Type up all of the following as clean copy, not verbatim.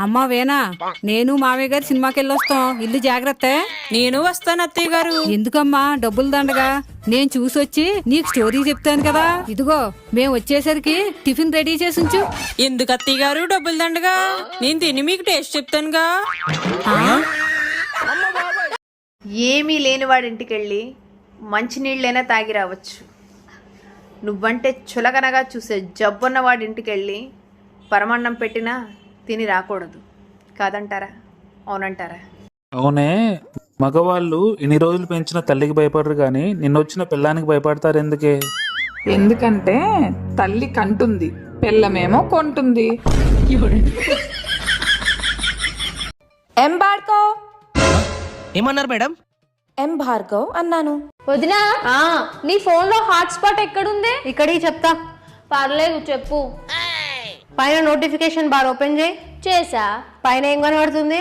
అమ్మా వేనా, నేను మావయ్య గారు సినిమాకి వెళ్ళొస్తాం. ఇల్లు జాగ్రత్త. నేను వస్తాను అత్తయ్య గారు. ఎందుకమ్మా డబ్బులు దండగా? నేను చూసొచ్చి నీకు స్టోరీ చెప్తాను కదా. ఇదిగో మేము వచ్చేసరికి టిఫిన్ రెడీ చేసి ఉంచు. ఎందుకు అత్తయ్య గారు డబ్బులు దండగా? నేను తిని మీకు టేస్ట్ చెప్తానుగా. ఏమీ లేనివాడింటికెళ్ళి మంచినీళ్ళైనా తాగి రావచ్చు. నువ్వంటే చులకనగా చూసే జబ్బున్న వాడింటికెళ్ళి పరమాన్నం పెట్టినా తిని రాకూడదు. కాదంటారా? అవునంటారా? అవునే, మగవాళ్ళు ఇన్ని రోజులు పెంచిన తల్లికి భయపడరు కానీ నిన్నొచ్చిన పిల్లానికి భయపడతారు ఎందుకే? ఎందుకంటే తల్లి కంటుంది, పిల్లమేమో కొంటుంది. ఎం భార్గవ్. ఏమన్నారు మేడం? ఎం భార్గవ్ అన్నాను. వదినా, నీ ఫోన్ లో హాట్స్పాట్ ఎక్కడుంది? ఇక్కడికి చెప్తా. పర్లేదు చెప్పు. పైన నోటిఫికేషన్ బార్ ఓపెన్ చేయి. చేసా. పైన ఏం కనబడుతుంది?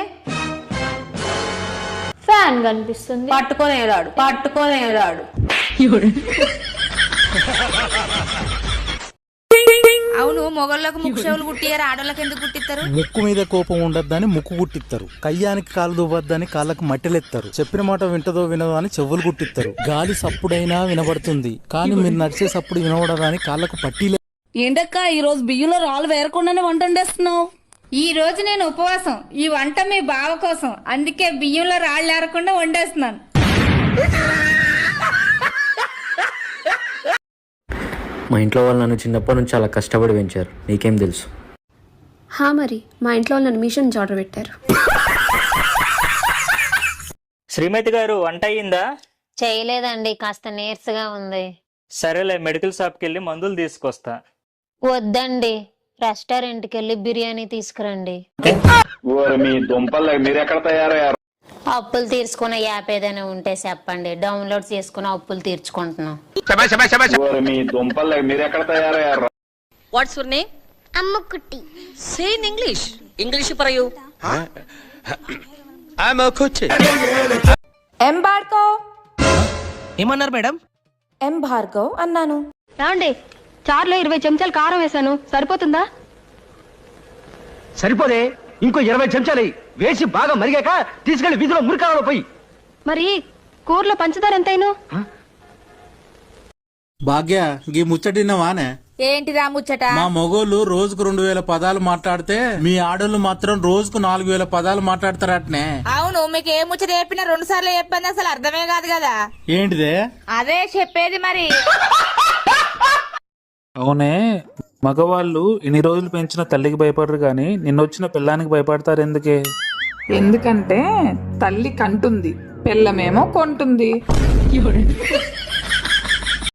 ఫ్యాన్ కనిపిస్తుంది. పట్టుకొని ఏడాడు. అవును, మొగళ్ళకు ముక్కు చెవులు కుట్టియారు, ఆడోళ్ళకి ఎందుకు కుట్టిస్తారు? ముక్కు మీద కోపం ఉండద్దని ముక్కు కుట్టిస్తారు, కయ్యానికి కాలు దువ్వద్దని కాళ్ళకు మట్టెలెత్తారు, చెప్పిన మాట వింటదో వినదో అని చెవులు కుట్టిస్తారు. గాలి సప్పుడైనా వినబడుతుంది కానీ మీరు నడిచే సప్పుడు వినబడదని కాళ్ళకు పట్టీలే. ఏంటక్క ఈ రోజు బియ్యంలో రాళ్ళు వేరకుండానే వంట వండేస్తున్నావు? ఈ రోజు నేను ఉపవాసం. ఈ వంట మీ బావ కోసం, అందుకే బియ్యంలో రాళ్ళు ఏరకుండా వండేస్తున్నాను. మా ఇంట్లో వాళ్ళు నన్ను చిన్నప్పటి నుంచి చాలా కష్టపడి పెంచారు, నీకేం తెలుసు? మరి మా ఇంట్లో నన్ను మిషన్ ఆర్డర్ పెట్టారు. శ్రీమతి గారు, వంట అయ్యిందా? చేయలేదండి, కాస్త నీరసగా ఉంది. సరేలే, మెడికల్ షాప్కి వెళ్ళి మందులు తీసుకొస్తా. వద్దండి, రెస్టారెంట్కి వెళ్ళి బిర్యానీ తీసుకురండి. అప్పులు తీర్చుకునే యాప్ ఏదైనా ఉంటే చెప్పండి, డౌన్లోడ్ చేసుకుని అప్పులు తీర్చుకుంటున్నాం. What's your name? Ammukutty. Say in English. English പറയൂ. ఎం భార్గవ్. ఏమన్నారు మేడం? ఎం భార్గవ్ అన్నాను. ఏమండి, చారులో 20 చెంచాలు కారం వేసాను, సరిపోతుందా? సరిపోదే, ఇంకో 20 చెంచాలు వేసి బాగా మరిగాక తీసుకెళ్లి వీధిలో మురికాలలో పోయి. మరి కూరలో పంచదార ఎంతైనా? భాగ్య, గీ ముచ్చటినవానే? ఏంటిదా ముచ్చట? మా మొగోళ్ళు రోజుకు 2000 పదాలు మాట్లాడితే మీ ఆడోళ్ళు మాత్రం రోజుకు 4000 పదాలు మాట్లాడతారటనే. అవును, మీకు ఏ ముచ్చట చెప్పినా 2 సార్లు చెప్పండి, అసలు అర్థమే కాదు కదా. ఏంటిదే? అదే చెప్పేది మరి. అవునే, మగవాళ్ళు ఇన్ని రోజులు పెంచిన తల్లికి భయపడరు కానీ నిన్నొచ్చిన పిల్లానికి భయపడతారు ఎందుకే? ఎందుకంటే తల్లి కంటుంది, పిల్లమేమో కొంటుంది.